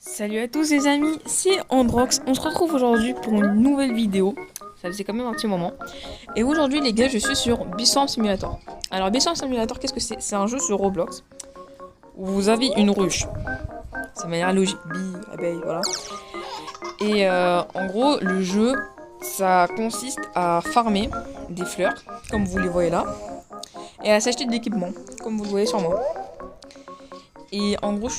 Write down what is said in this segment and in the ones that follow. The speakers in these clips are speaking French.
Salut à tous les amis, c'est Androx. On se retrouve aujourd'hui pour une nouvelle vidéo. Ça faisait quand même un petit moment. Et aujourd'hui les gars, je suis sur Bee Simulator. Alors Bee Simulator, qu'est-ce que c'est? C'est un jeu sur Roblox où vous avez une ruche. C'est de manière logique, bee, abeille, voilà. Et en gros, le jeu, ça consiste à farmer des fleurs, comme vous les voyez là, et à s'acheter de l'équipement, comme vous le voyez sur moi. Et en gros,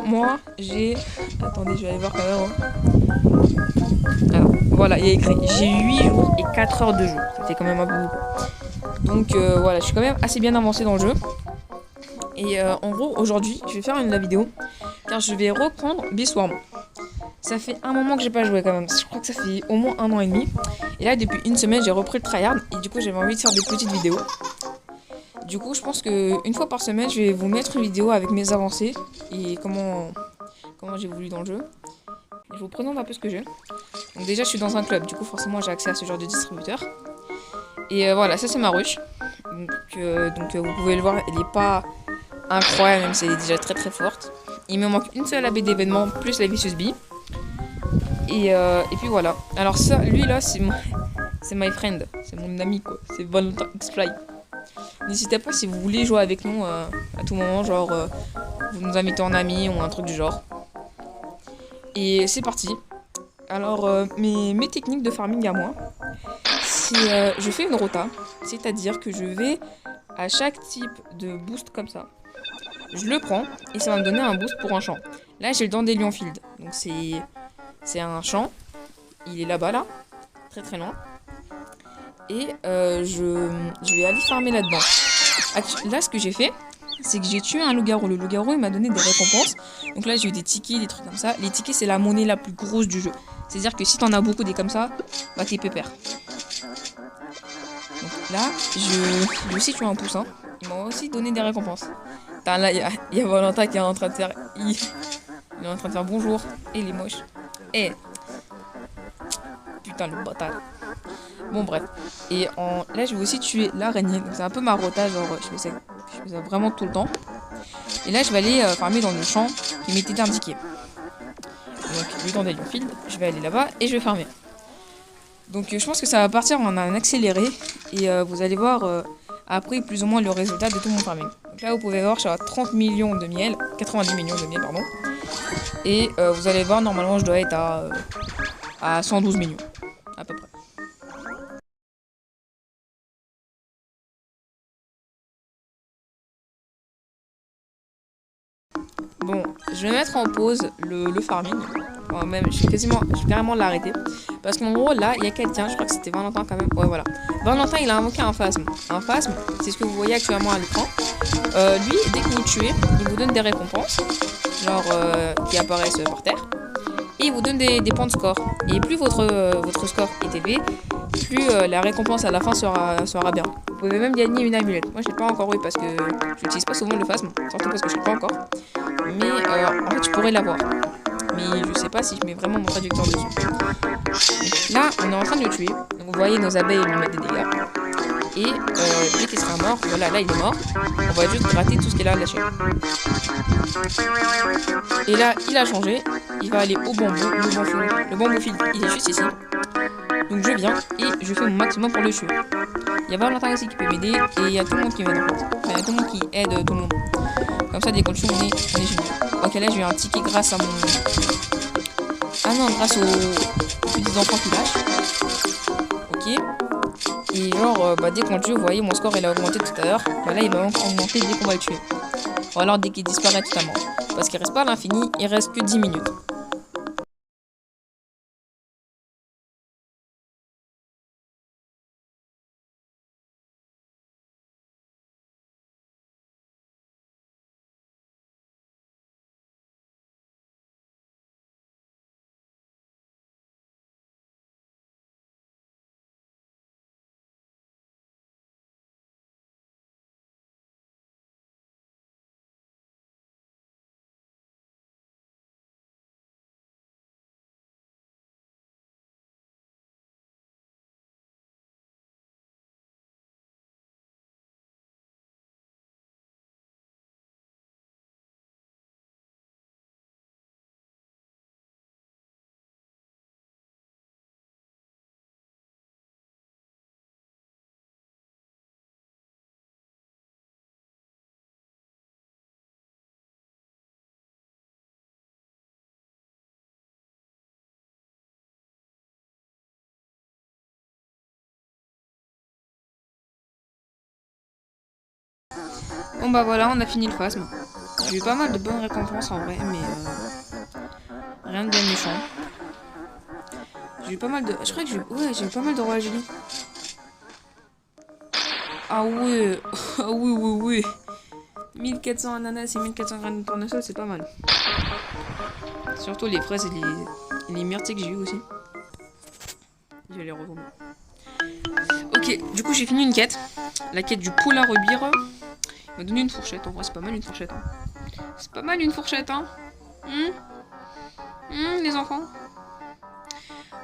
moi, j'ai... Attendez, je vais aller voir quand même. Alors, voilà, il y a écrit j'ai 8 jours et 4 heures de jeu. Ça fait quand même un peu beaucoup. Donc voilà, je suis quand même assez bien avancé dans le jeu. Et en gros, aujourd'hui, je vais faire la vidéo car je vais reprendre Beeswarm. Ça fait un moment que j'ai pas joué quand même. Je crois que ça fait au moins un an et demi. Et là, depuis une semaine, j'ai repris le tryhard et du coup, j'avais envie de faire des petites vidéos. Du coup, je pense que une fois par semaine, je vais vous mettre une vidéo avec mes avancées et comment j'ai évolué dans le jeu. Je vous présente un peu ce que j'ai. Donc déjà, je suis dans un club, du coup, forcément, j'ai accès à ce genre de distributeur. Et voilà, ça c'est ma ruche. Donc, vous pouvelle le voir, elle est pas incroyable, même si elle est déjà très très forte. Il me manque une seule AB d'événement, plus la Vicious Bee. Et puis voilà. Alors ça, lui là, c'est my friend. C'est mon ami quoi. C'est Valentin X-Fly. N'hésitez pas si vous voulez jouer avec nous à tout moment, genre vous nous invitez en ami ou un truc du genre. Et c'est parti. Alors mes techniques de farming à moi, c'est je fais une rota, c'est-à-dire que je vais à chaque type de boost comme ça. Je le prends et ça va me donner un boost pour un champ. Là j'ai le Dandelion Field, donc c'est un champ. Il est là-bas là, très très loin. Et je vais aller farmer là-dedans. Là ce que j'ai fait, c'est que j'ai tué un loup-garou. Le loup-garou il m'a donné des récompenses. Donc là j'ai eu des tickets, des trucs comme ça. Les tickets c'est la monnaie la plus grosse du jeu. C'est-à-dire que si t'en as beaucoup des comme ça, bah t'es pépère. Donc là, j'ai aussi tué un poussin. Il m'a aussi donné des récompenses. Putain, là, il y a Valentin qui est en train de faire... Il est en train de faire bonjour. Et il est moche. Eh, putain, le bâtard. Bon, bref. Là, je vais aussi tuer l'araignée. Donc, c'est un peu ma rota. Genre, je fais ça vraiment tout le temps. Et là, je vais aller farmer dans le champ qui m'était indiqué. Donc, lui, dans des field, je vais aller là-bas et je vais farmer. Donc, je pense que ça va partir en un accéléré. Et vous allez voir après plus ou moins le résultat de tout mon farming. Donc là, vous pouvez voir, je suis à 30 millions de miel. 90 millions de miel, pardon. Et vous allez voir, normalement, je dois être à 112 millions. À peu près. Bon, je vais mettre en pause le farming. Enfin, même, je vais carrément l'arrêter. Parce qu'en gros, là, il y a quelqu'un, je crois que c'était Valentin quand même. Ouais, voilà. Valentin, il a invoqué un phasme. Un phasme, c'est ce que vous voyez actuellement à l'écran. Lui, dès que vous le tuez, il vous donne des récompenses. Genre, qui apparaissent par terre. Et il vous donne des points de score. Et plus votre score est élevé, plus la récompense à la fin sera bien. Vous pouvez même gagner une amulette. Moi, je l'ai pas encore eu parce que je n'utilise pas souvent le phasme. Surtout parce que je l'ai pas encore. Mais en fait, je pourrais l'avoir. Mais je sais pas si je mets vraiment mon traducteur dessus. Donc, là, on est en train de le tuer. Donc, vous voyez, nos abeilles lui mettent des dégâts. Et dès qu'il sera mort, voilà, là il est mort. On va juste gratter tout ce qu'il a lâché. Et là, il a changé. Il va aller au bambou. Le bambou fil, il est juste ici. Donc je viens et je fais mon maximum pour le tuer. Il y a Valentin aussi qui peut m'aider et il y a tout le monde qui m'aide en fait. Enfin, il y a tout le monde qui aide tout le monde. Comme ça, dès qu'on le tue, on est génial. Ok, là j'ai eu un ticket grâce à mon... Ah non, grâce aux petits enfants qui lâchent. Ok. Et genre, bah, dès qu'on le tue, vous voyez, mon score il a augmenté tout à l'heure. Bah là, il va augmenter dès qu'on va le tuer. Ou alors dès qu'il disparaît totalement. Parce qu'il reste pas à l'infini, il reste que 10 minutes. Bon bah voilà, on a fini le phasme. J'ai eu pas mal de bonnes récompenses en vrai, mais rien de bien méchant. J'ai eu pas mal de... Je crois que j'ai eu pas mal de rois génie. Ah ouais, ah oui, oui, oui. 1400 ananas et 1400 graines de tournesol, c'est pas mal. Surtout les fraises et les myrtilles que j'ai eu aussi. Je vais les revendre. Ok, du coup j'ai fini une quête. La quête du poule à rebire. Il m'a donné une fourchette. En vrai, c'est pas mal une fourchette. Hein. C'est pas mal une fourchette, hein. Les enfants.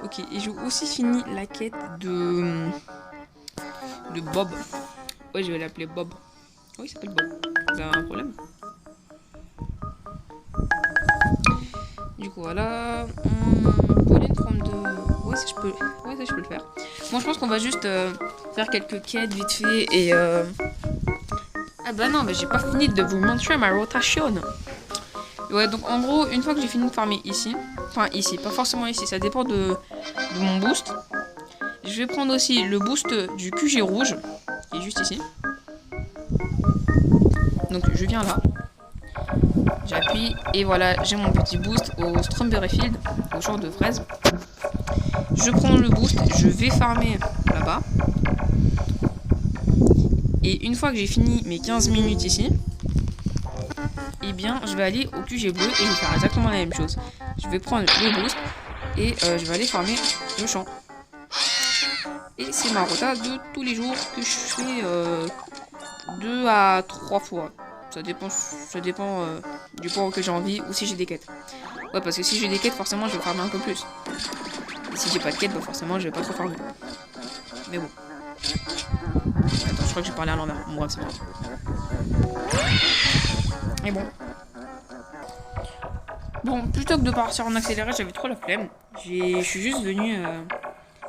Ok, et j'ai aussi fini la quête de Bob. Ouais, je vais l'appeler Bob. Oh, il s'appelle Bob. Vous avez un problème? Du coup, voilà. Poser une forme de... Ouais, ça, je peux... Ouais, ça, je peux le faire. Bon, je pense qu'on va juste faire quelques quêtes vite fait et... Ah bah non, mais j'ai pas fini de vous montrer ma rotation. Ouais, donc en gros, une fois que j'ai fini de farmer ici... Enfin, ici, pas forcément ici, ça dépend de mon boost. Je vais prendre aussi le boost du QG rouge, qui est juste ici. Donc je viens là. J'appuie et voilà, j'ai mon petit boost au Strawberry Field, au champ de fraises. Je prends le boost, je vais farmer là-bas. Et une fois que j'ai fini mes 15 minutes ici, eh bien je vais aller au QG bleu et je vais faire exactement la même chose. Je vais prendre le boost et je vais aller farmer le champ. Et c'est ma rota de tous les jours que je fais 2 à 3 fois. Ça dépend du point auquel j'ai envie ou si j'ai des quêtes. Ouais, parce que si j'ai des quêtes, forcément, je vais farmer un peu plus. Et si j'ai pas de quêtes, bah forcément, je vais pas trop farmer. Mais bon. Attends, je crois que j'ai parlé à l'envers. Bon, bref, c'est pas grave. Mais bon. Bon, plutôt que de partir en accéléré, j'avais trop la flemme. Je suis juste venu,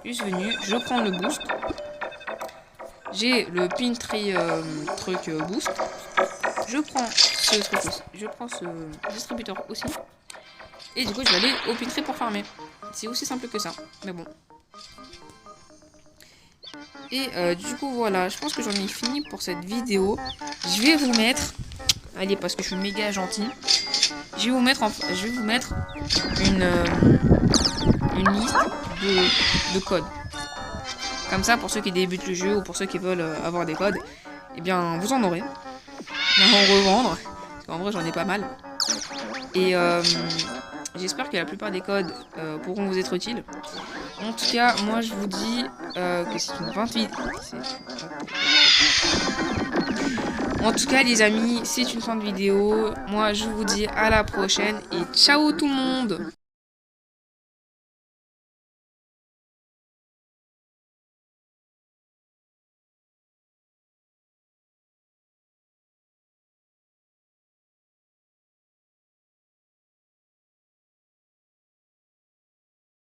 je prends le boost. J'ai le pin tree truc boost. Je prends ce truc aussi. Je prends ce distributeur aussi. Et du coup, je vais aller au pin tree pour farmer. C'est aussi simple que ça. Mais bon. Et du coup, voilà. Je pense que j'en ai fini pour cette vidéo. Je vais vous mettre... Allez, parce que je suis méga gentil. Je vais vous mettre une liste de codes. Comme ça, pour ceux qui débutent le jeu ou pour ceux qui veulent avoir des codes, eh bien, vous en aurez. En revendre. Parce qu'en vrai, j'en ai pas mal. Et j'espère que la plupart des codes pourront vous être utiles. En tout cas, moi, je vous dis que c'est une 28. En tout cas, les amis, c'est une fin de vidéo. Moi, je vous dis à la prochaine et ciao tout le monde!